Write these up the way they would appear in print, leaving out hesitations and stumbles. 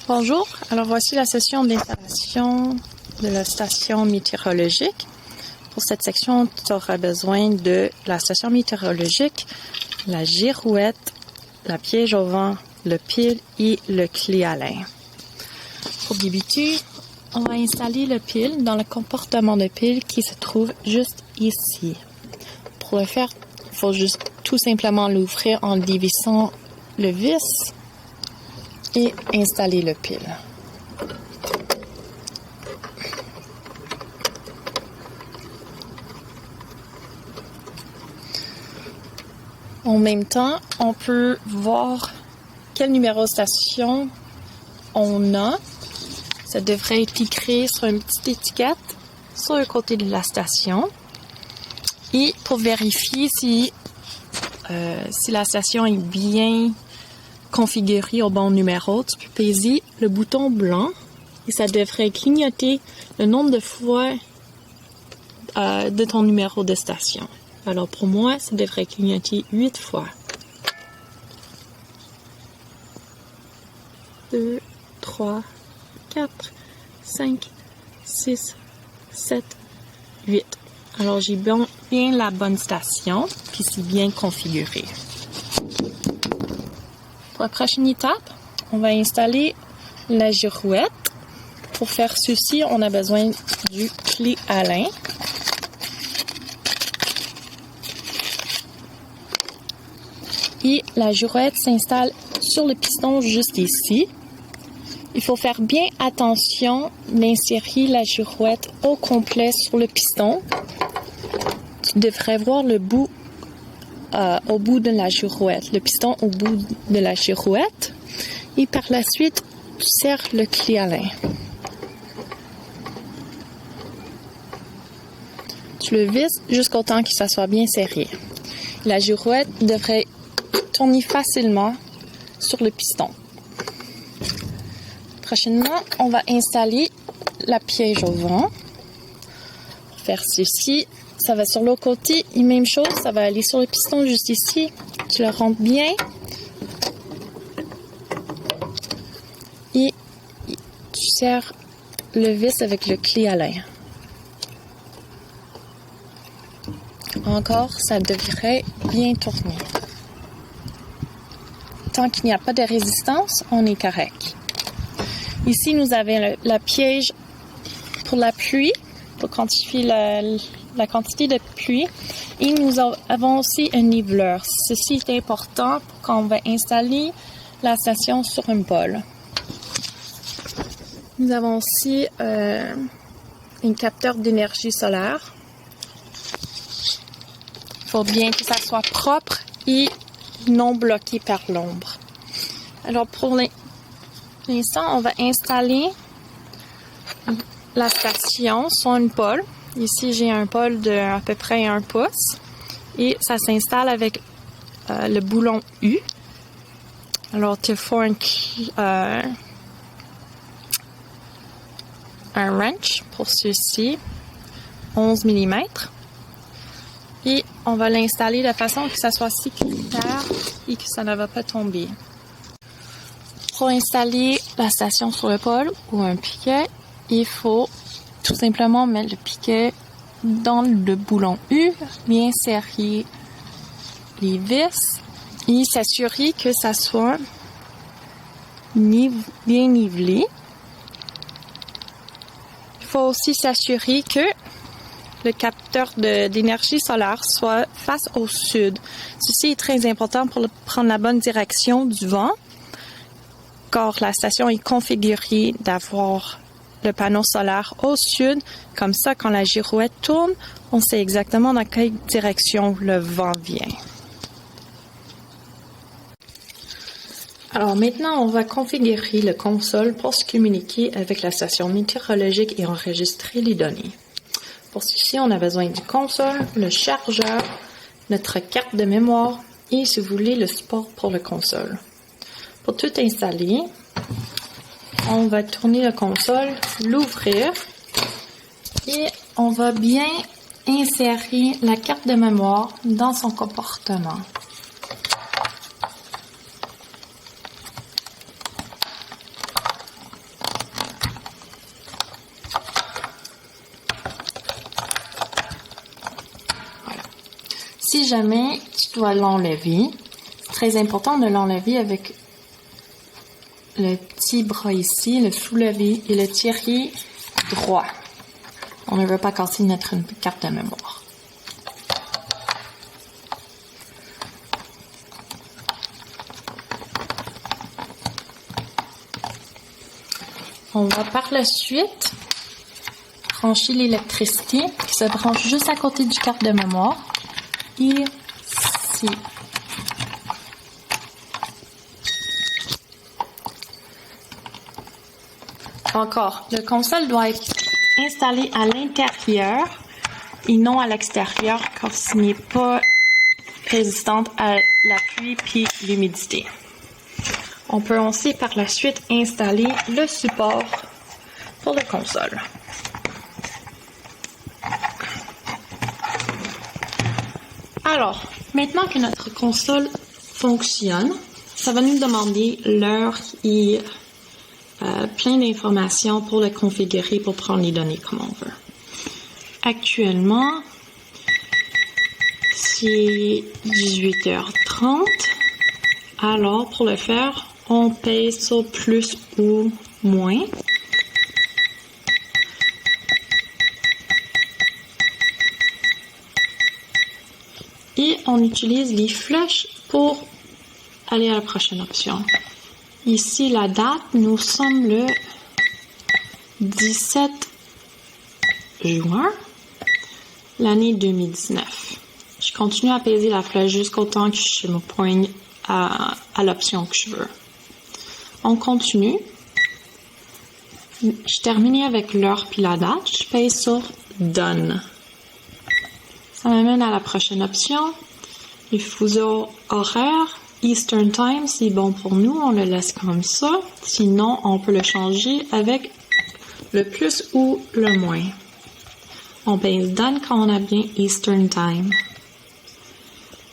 Bonjour, alors voici la session d'installation de la station météorologique. Pour cette section, tu auras besoin de la station météorologique, la girouette, la piège au vent, le pile et le clé à lin. Pour débuter, on va installer le pile dans le compartiment de pile qui se trouve juste ici. Pour le faire, il faut juste tout simplement l'ouvrir en dévissant le vis et installer le pile. En même temps, on peut voir quel numéro de station on a. Ça devrait être écrit sur une petite étiquette sur le côté de la station. Et pour vérifier si la station est bien configurée au bon numéro, tu peux peser le bouton blanc et ça devrait clignoter le nombre de fois de ton numéro de station. Alors pour moi, ça devrait clignoter 8 fois. 2, 3, 4, 5, 6, 7, 8. Alors j'ai bien la bonne station, puis c'est bien configuré. Pour la prochaine étape, on va installer la girouette. Pour faire ceci, on a besoin du clé à lin. Et la girouette s'installe sur le piston juste ici. Il faut faire bien attention d'insérer la girouette au complet sur le piston. Tu devrais voir le bout au bout de la girouette, le piston au bout de la girouette. Et par la suite, tu serres le clé à lin. Tu le visses jusqu'au temps que ça soit bien serré. La girouette devrait tourner facilement sur le piston. Prochainement, on va installer la piège au vent. Pour faire ceci, ça va sur l'autre côté et même chose, ça va aller sur le piston juste ici. Tu le rentres bien. Et tu serres le vis avec le clé à lin. Encore, ça devrait bien tourner. Tant qu'il n'y a pas de résistance, on est correct. Ici, nous avons la piège pour la pluie, pour quantifier la quantité de pluie. Et nous avons aussi un niveleur. Ceci est important quand on va installer la station sur un pôle. Nous avons aussi un capteur d'énergie solaire. Il faut bien que ça soit propre et non bloqué par l'ombre. Alors pour l'instant, on va installer la station sur une pôle. Ici, j'ai un pôle de à peu près 1 pouce et ça s'installe avec le boulon U. Alors, il faut un wrench pour ceci, 11 mm. Et on va l'installer de façon que ça soit sécuritaire et que ça ne va pas tomber. Pour installer la station sur le pôle ou un piquet, il faut tout simplement mettre le piquet dans le boulon U, bien serrer les vis et s'assurer que ça soit bien nivelé. Il faut aussi s'assurer que le capteur d'énergie solaire soit face au sud. Ceci est très important pour prendre la bonne direction du vent, car la station est configurée d'avoir le panneau solaire au sud. Comme ça, quand la girouette tourne, on sait exactement dans quelle direction le vent vient. Alors maintenant, on va configurer le console pour se communiquer avec la station météorologique et enregistrer les données. Pour ceci, on a besoin du console, le chargeur, notre carte de mémoire et, si vous voulez, le support pour le console. Pour tout installer, on va tourner la console, l'ouvrir et on va bien insérer la carte de mémoire dans son compartiment. Si jamais tu dois l'enlever, c'est très important de l'enlever avec le petit bras ici, le soulever et le tirer droit. On ne veut pas casser notre carte de mémoire. On va par la suite brancher l'électricité qui se branche juste à côté du carte de mémoire. Ici. Encore, le console doit être installé à l'intérieur et non à l'extérieur car ce n'est pas résistante à la pluie puis l'humidité. On peut aussi par la suite installer le support pour la console. Alors, maintenant que notre console fonctionne, ça va nous demander l'heure et plein d'informations pour le configurer, pour prendre les données comme on veut. Actuellement, c'est 18h30. Alors, pour le faire, on pèse sur plus ou moins. Et on utilise les flèches pour aller à la prochaine option. Ici, la date, nous sommes le 17 juin, l'année 2019. Je continue à peser la flèche jusqu'au temps que je me poigne à l'option que je veux. On continue. Je termine avec l'heure puis la date. Je pèse sur Done. Ça m'amène à la prochaine option. Les fuseaux horaires. Eastern Time, c'est bon pour nous, on le laisse comme ça. Sinon, on peut le changer avec le plus ou le moins. On pèse Done quand on a bien Eastern Time.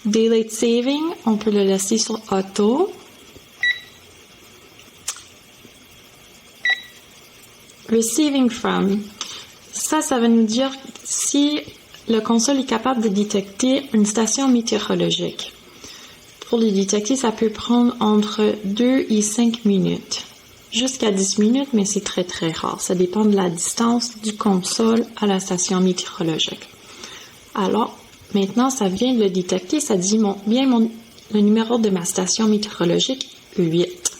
Daylight Saving, on peut le laisser sur Auto. Receiving From, ça va nous dire si le console est capable de détecter une station météorologique. Pour les détecter, ça peut prendre entre 2 et 5 minutes. Jusqu'à 10 minutes, mais c'est très très rare. Ça dépend de la distance du console à la station météorologique. Alors, maintenant, ça vient de le détecter. Ça dit le numéro de ma station météorologique, 8.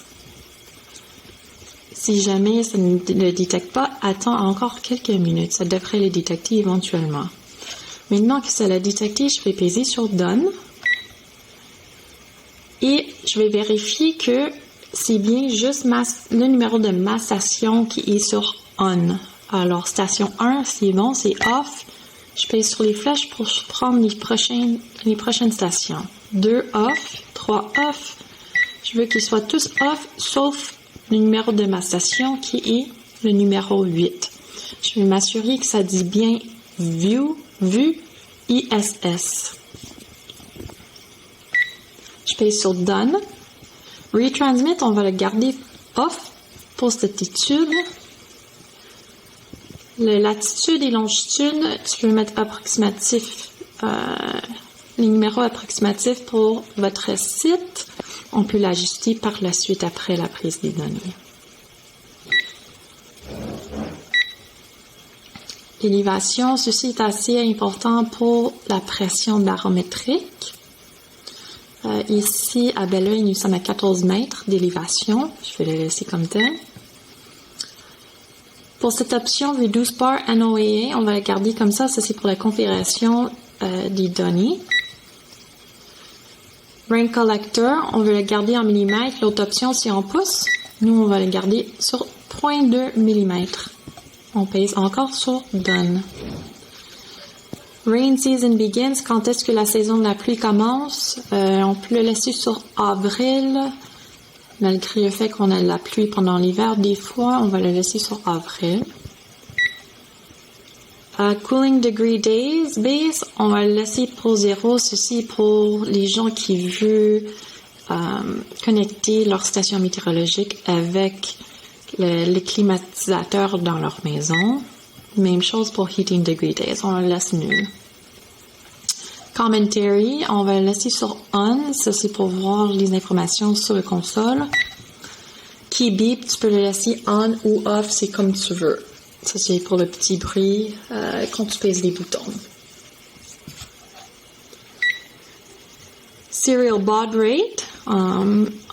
Si jamais ça ne le détecte pas, attends encore quelques minutes. Ça devrait le détecter éventuellement. Maintenant que ça l'a détecté, je vais peser sur Done. Et je vais vérifier que c'est bien juste le numéro de ma station qui est sur On. Alors, station 1, c'est bon, c'est off. Je pèse sur les flèches pour prendre les prochaines stations. 2 off, 3 off. Je veux qu'ils soient tous off, sauf le numéro de ma station qui est le numéro 8. Je vais m'assurer que ça dit bien vu, ISS. Je pèse sur Done. Retransmit, on va le garder off pour cette étude. La latitude et longitude, tu peux mettre approximatif, les numéros approximatifs pour votre site. On peut l'ajuster par la suite après la prise des données. L'élévation, ceci est assez important pour la pression barométrique. Ici, à bel oeil, nous sommes à 14 mètres d'élévation. Je vais le laisser comme tel. Pour cette option Reduce Bar NOAA, on va la garder comme ça. Ça, c'est pour la configuration des données. Rain Collector, on veut le garder en millimètres. L'autre option, c'est en pouces. Nous, on va le garder sur 0.2 mm. On pèse encore sur Done. Rain Season Begins, quand est-ce que la saison de la pluie commence? On peut le laisser sur avril, malgré le fait qu'on a de la pluie pendant l'hiver. Des fois, on va le laisser sur avril. Cooling Degree Days, Base, on va le laisser pour 0. Ceci pour les gens qui veulent connecter leur station météorologique avec les climatisateurs dans leur maison. Même chose pour Heating Degree Days, on le laisse nul. Commentary, on va le laisser sur On. Ça, c'est pour voir les informations sur la console. Key beep, tu peux le laisser on ou off, c'est comme tu veux. Ça, c'est pour le petit bruit quand tu pèses les boutons. Serial baud rate,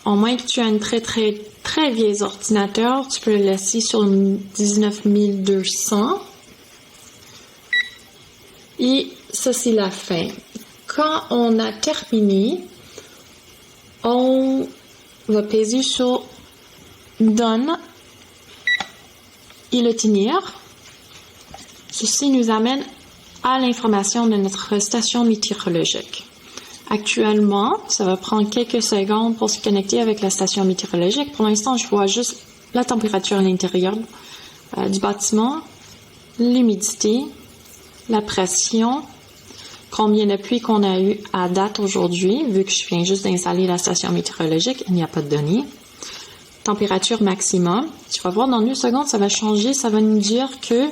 au moins que tu as un très vieil ordinateur, tu peux le laisser sur 19200. Et ça, c'est la fin. Quand on a terminé, on va peser sur Done et le tenir. Ceci nous amène à l'information de notre station météorologique. Actuellement, ça va prendre quelques secondes pour se connecter avec la station météorologique. Pour l'instant, je vois juste la température à l'intérieur du bâtiment, l'humidité, la pression, combien de pluie qu'on a eu à date aujourd'hui, vu que je viens juste d'installer la station météorologique, il n'y a pas de données. Température maximum. Tu vas voir dans 2 secondes, ça va changer. Ça va nous dire que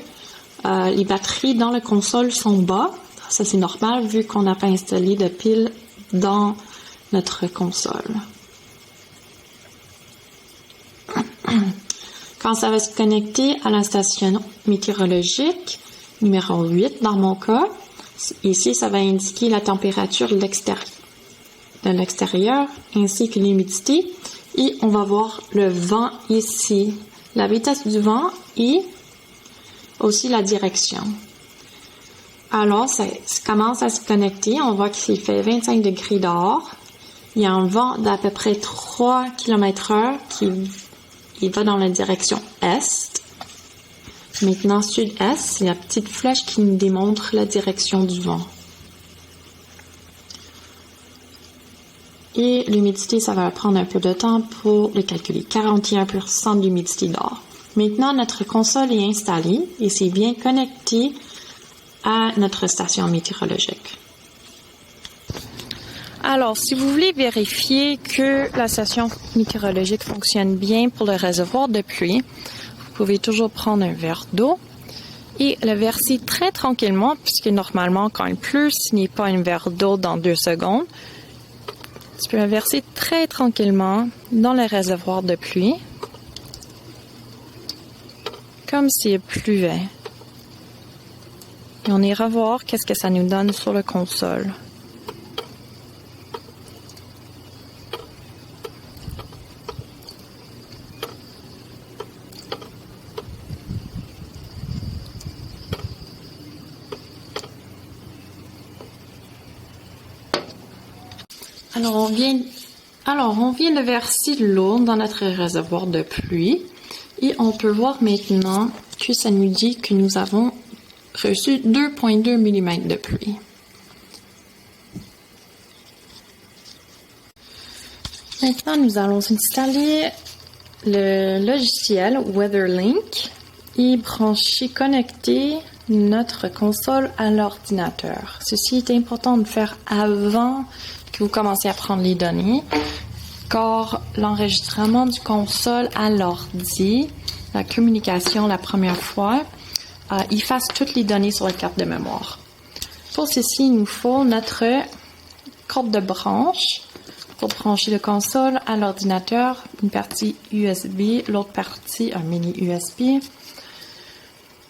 les batteries dans la console sont bas. Ça, c'est normal vu qu'on n'a pas installé de piles dans notre console. Quand ça va se connecter à la station météorologique, numéro 8 dans mon cas, ici, ça va indiquer la température de l'extérieur ainsi que l'humidité. Et on va voir le vent ici, la vitesse du vent et aussi la direction. Alors, ça commence à se connecter. On voit qu'il fait 25 degrés dehors. Il y a un vent d'à peu près 3 km/h qui va dans la direction est. Maintenant, sud-est, c'est la petite flèche qui nous démontre la direction du vent. Et l'humidité, ça va prendre un peu de temps pour le calculer. 41% d'humidité dehors. Maintenant, notre console est installée et c'est bien connecté à notre station météorologique. Alors, si vous voulez vérifier que la station météorologique fonctionne bien pour le réservoir de pluie, vous pouvez toujours prendre un verre d'eau et le verser très tranquillement, puisque normalement, quand il pleut, ce n'est pas un verre d'eau dans 2 secondes. Tu peux le verser très tranquillement dans le réservoir de pluie, comme s'il pleuvait. Et on ira voir qu'est-ce que ça nous donne sur la console. Alors, on vient de verser de l'eau dans notre réservoir de pluie et on peut voir maintenant que ça nous dit que nous avons reçu 2,2 mm de pluie. Maintenant, nous allons installer le logiciel WeatherLink et connecter notre console à l'ordinateur. Ceci est important de faire avant que vous commencez à prendre les données, car l'enregistrement du console à l'ordi, la communication la première fois, efface toutes les données sur la carte de mémoire. Pour ceci, il nous faut notre corde de branche pour brancher le console à l'ordinateur, une partie USB, l'autre partie un mini USB,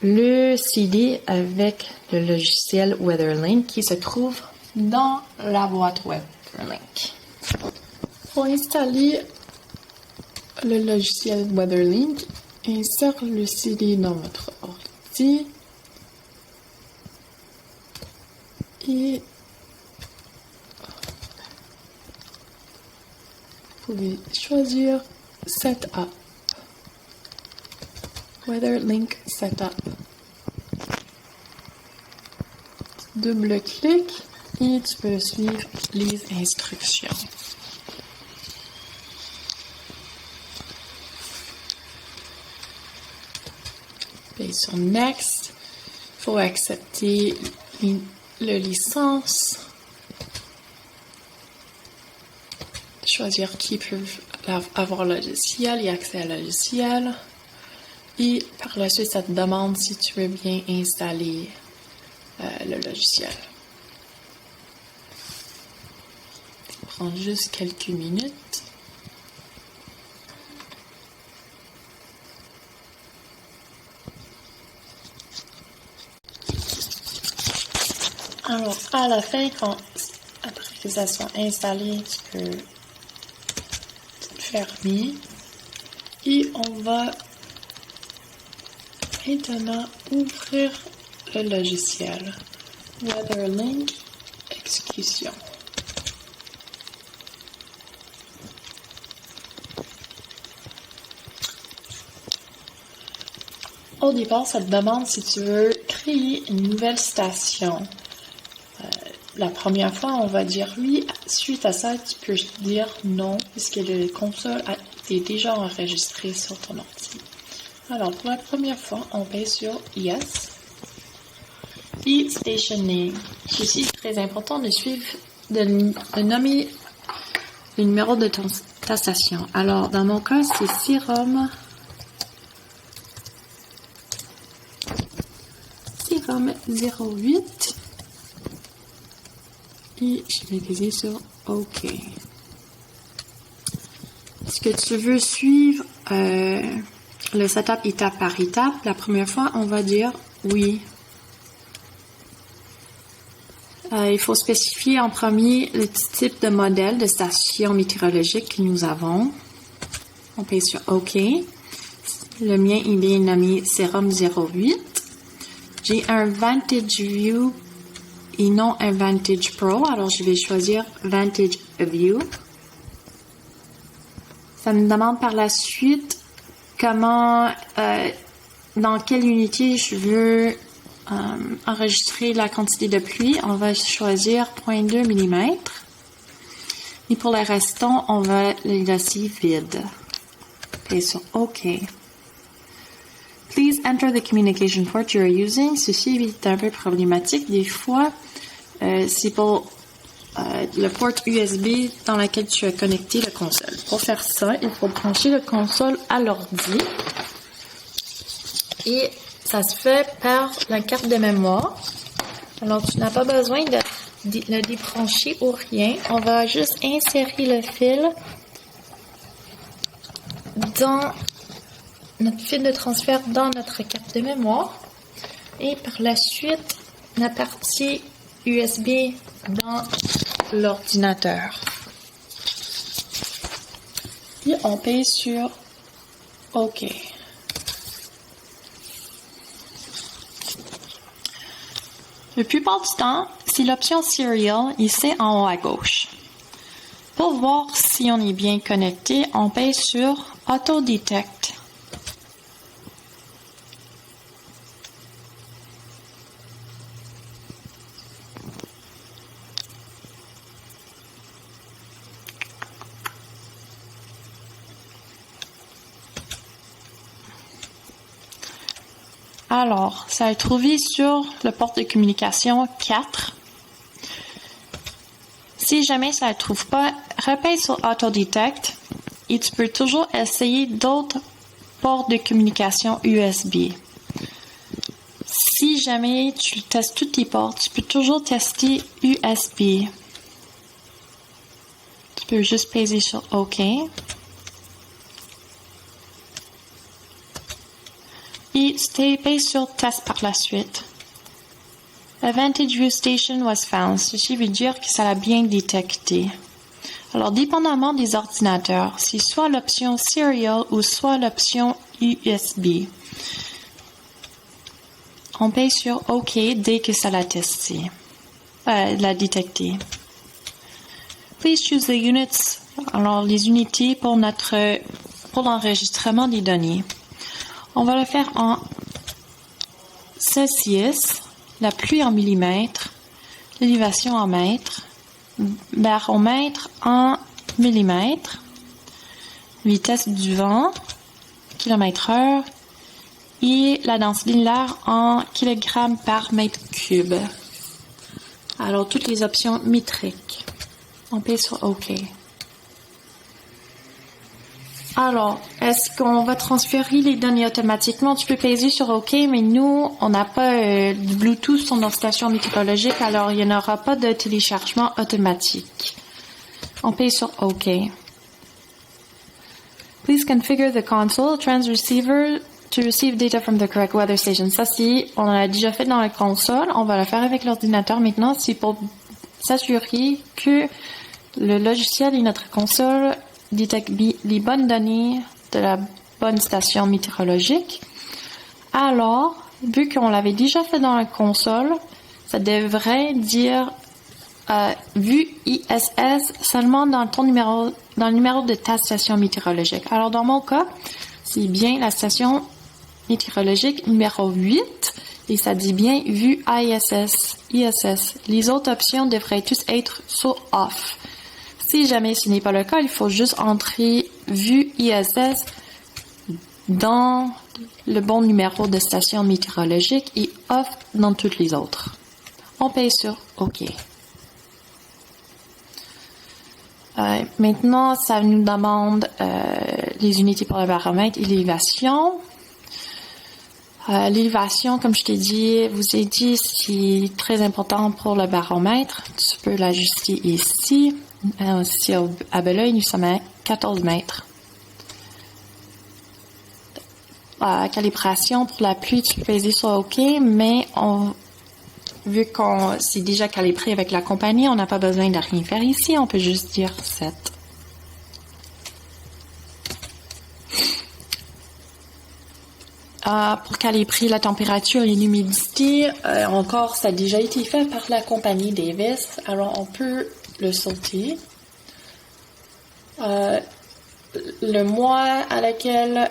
le CD avec le logiciel WeatherLink qui se trouve dans la boîte WeatherLink. Pour installer le logiciel WeatherLink, insère le CD dans votre ordi et vous pouvez choisir Setup. WeatherLink Setup. Double-clic et tu peux suivre les instructions. Paye sur Next. Il faut accepter la licence. Choisir qui peut avoir le logiciel et accès à le logiciel. Et par la suite, ça te demande si tu veux bien installer le logiciel. prendre juste quelques minutes. Alors, à la fin, après que ça soit installé, tu peux fermer. Et on va maintenant ouvrir le logiciel. WeatherLink Exécution. Au départ, ça te demande si tu veux créer une nouvelle station. La première fois, on va dire oui. Suite à ça, tu peux dire non, puisque le console a été déjà enregistré sur ton ordi. Alors, pour la première fois, on paye sur Yes. Et Station Name. Ceci est très important de suivre, de nommer le numéro de ta station. Alors, dans mon cas, c'est Serum 08. Et je vais cliquer sur OK. Est-ce que tu veux suivre le setup étape par étape? La première fois, on va dire oui. Il faut spécifier en premier le type de modèle de station météorologique que nous avons. On paye sur OK. Le mien est bien nommé Serum 08. J'ai un Vantage View et non un Vantage Pro, alors je vais choisir Vantage View. Ça me demande par la suite comment, dans quelle unité je veux enregistrer la quantité de pluie. On va choisir 0.2 mm. Et pour les restants, on va les laisser vides. Et sur OK. Please enter the communication port you are using. Ceci est un peu problématique. Des fois, c'est pour le port USB dans lequel tu as connecté la console. Pour faire ça, il faut brancher la console à l'ordi. Et ça se fait par la carte de mémoire. Alors, tu n'as pas besoin de le débrancher ou rien. On va juste insérer le fil dans notre fil de transfert dans notre carte de mémoire. Et par la suite, la partie USB dans l'ordinateur. Et on paye sur OK. La plupart du temps, c'est l'option Serial ici en haut à gauche. Pour voir si on est bien connecté, on paye sur Auto Detect. Alors, ça est trouvé sur le port de communication 4. Si jamais ça ne trouve pas, repaye sur Auto Detect et tu peux toujours essayer d'autres ports de communication USB. Si jamais tu testes tous tes ports, tu peux toujours tester USB. Tu peux juste peser sur OK. Et tu payes sur Test par la suite. A Vantage View Station was found. Ceci veut dire que ça l'a bien détecté. Alors, dépendamment des ordinateurs, c'est soit l'option Serial ou soit l'option USB. On paye sur OK dès que ça l'a testé, l'a détecté. Please choose the units. Alors, les unités pour l'enregistrement des données. On va le faire en Celsius, la pluie en millimètres, l'élévation en mètres, baromètre en millimètres, vitesse du vent, kilomètre-heure, et la densité de l'air en kilogrammes par mètre cube. Alors, toutes les options métriques. On paye sur OK. Alors, est-ce qu'on va transférer les données automatiquement? Tu peux peser sur OK, mais nous, on n'a pas de Bluetooth sur notre station météorologique, alors il n'y en aura pas de téléchargement automatique. On paye sur OK. Please configure the console transceiver to receive data from the correct weather station. Ça, si on l'a déjà fait dans la console, on va le faire avec l'ordinateur maintenant. C'est pour s'assurer que le logiciel et notre console détectent les bonnes données de la bonne station météorologique. Alors, vu qu'on l'avait déjà fait dans la console, ça devrait dire vue ISS seulement dans le numéro de ta station météorologique. Alors, dans mon cas, c'est bien la station météorologique numéro 8 et ça dit bien vue ISS. Les autres options devraient tous être sur off. Si jamais ce n'est pas le cas, il faut juste entrer vue ISS dans le bon numéro de station météorologique et off dans toutes les autres. On paye sur OK. Maintenant, ça nous demande les unités pour le baromètre et l'élévation. L'élévation, comme je t'ai dit, vous ai dit, c'est très important pour le baromètre. Tu peux l'ajuster ici. Ici à Belœil, nous sommes à 14 mètres. Calibration pour la pluie, tu peux peser sur OK, mais vu qu'on s'est déjà calibré avec la compagnie, on n'a pas besoin de rien faire ici, on peut juste dire 7. Pour calibrer la température et l'humidité, encore, ça a déjà été fait par la compagnie Davis, alors on peut le sauter. Le mois à lequel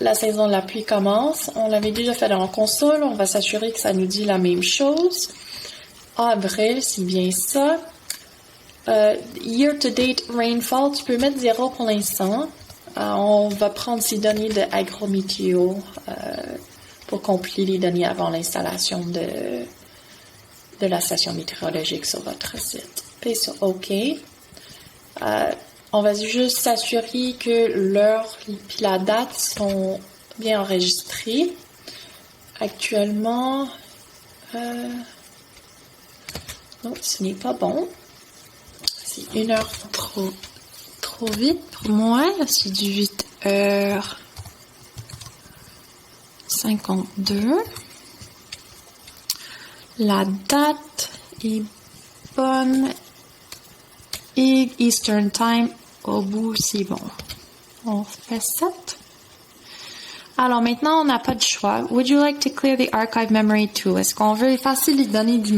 la saison de la pluie commence, on l'avait déjà fait dans la console, on va s'assurer que ça nous dit la même chose. Avril, c'est bien ça. Year to date rainfall, tu peux mettre 0 pour l'instant. On va prendre ces données de Agrométéo pour compiler les données avant l'installation de la station météorologique sur votre site. Puis sur OK. On va juste s'assurer que l'heure et la date sont bien enregistrées. Actuellement, non, ce n'est pas bon. C'est 1 heure trop vite pour moi. C'est du 8h52. La date est bonne. Et Eastern Time, au bout, c'est bon. On fait 7. Alors maintenant, on n'a pas de choix. Would you like to clear the archive memory too? Est-ce qu'on veut effacer les données de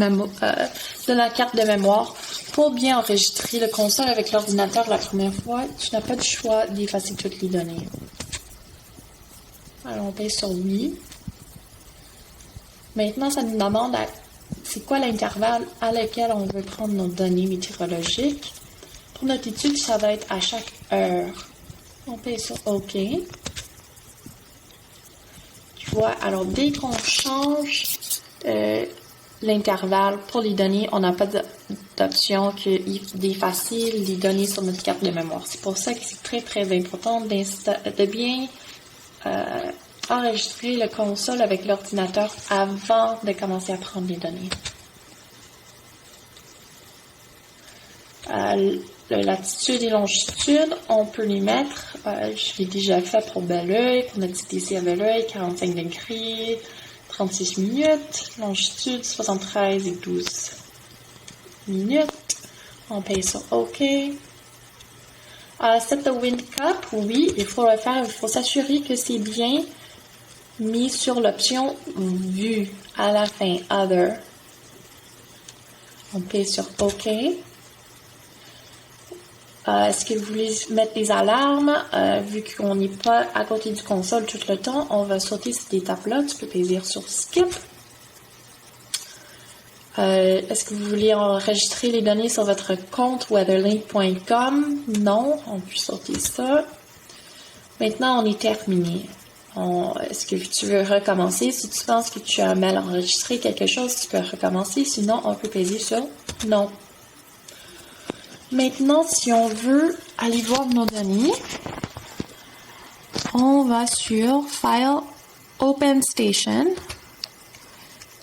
la carte de mémoire pour bien enregistrer le console avec l'ordinateur la première fois? Tu n'as pas de choix d'effacer toutes les données. Alors, on paye sur oui. Maintenant, ça nous demande c'est quoi l'intervalle à lequel on veut prendre nos données météorologiques. Pour notre étude, ça va être à chaque heure. On paye sur OK. Tu vois, alors dès qu'on change l'intervalle pour les données, on n'a pas d'option d'effacer les données sur notre carte de mémoire. C'est pour ça que c'est très, très important de bien enregistrer le console avec l'ordinateur avant de commencer à prendre les données. La latitude et longitude, on peut les mettre. Je l'ai déjà fait pour Belœil, pour notre site ici à Belœil, 45 degrés, 36 minutes. Longitude, 73 et 12 minutes. On paye sur OK. Set the wind cap, oui, il faut le faire. Il faut s'assurer que c'est bien mis sur l'option vue à la fin, Other. On paye sur OK. Est-ce que vous voulez mettre des alarmes? Vu qu'on n'est pas à côté du console tout le temps, on va sauter cette étape-là. Tu peux payer sur Skip. Est-ce que vous voulez enregistrer les données sur votre compte weatherlink.com? Non, on peut sauter ça. Maintenant, on est terminé. Est-ce que tu veux recommencer? Si tu penses que tu as mal enregistré quelque chose, tu peux recommencer. Sinon, on peut payer sur non. Maintenant, si on veut aller voir nos données, on va sur File, Open Station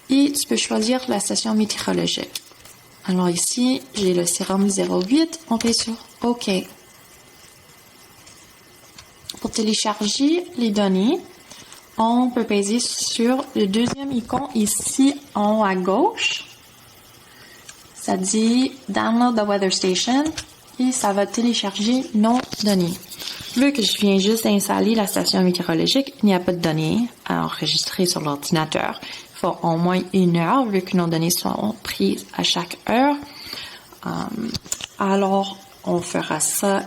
et tu peux choisir la station météorologique. Alors ici, j'ai le sérum 08, on paye sur OK. Pour télécharger les données, on peut peser sur le deuxième icône ici en haut à gauche. Ça dit Download the Weather Station et ça va télécharger nos données. Vu que je viens juste d'installer la station météorologique, il n'y a pas de données à enregistrer sur l'ordinateur. Il faut au moins 1 heure vu que nos données sont prises à chaque heure. Alors, on fera ça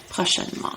prochainement.